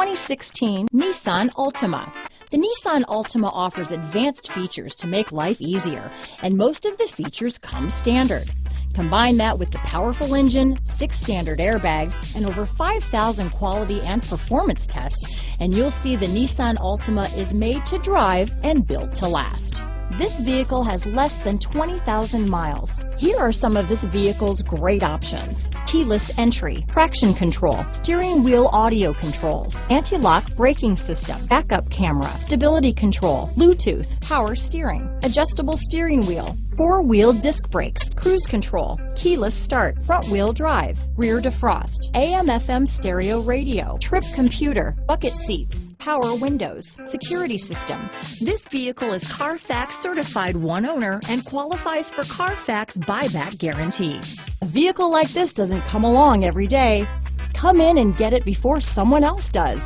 2016 Nissan Altima. The Nissan Altima offers advanced features to make life easier, and most of the features come standard. Combine that with the powerful engine, 6 standard airbags, and over 5,000 quality and performance tests, and you'll see the Nissan Altima is made to drive and built to last. This vehicle has less than 20,000 miles. Here are some of this vehicle's great options: keyless entry, traction control, steering wheel audio controls, anti-lock braking system, backup camera, stability control, Bluetooth, power steering, adjustable steering wheel, 4-wheel disc brakes, cruise control, keyless start, front wheel drive, rear defrost, AM/FM stereo radio, trip computer, bucket seats, power windows, security system. This vehicle is Carfax certified one owner and qualifies for Carfax buyback guarantee. A vehicle like this doesn't come along every day. Come in and get it before someone else does.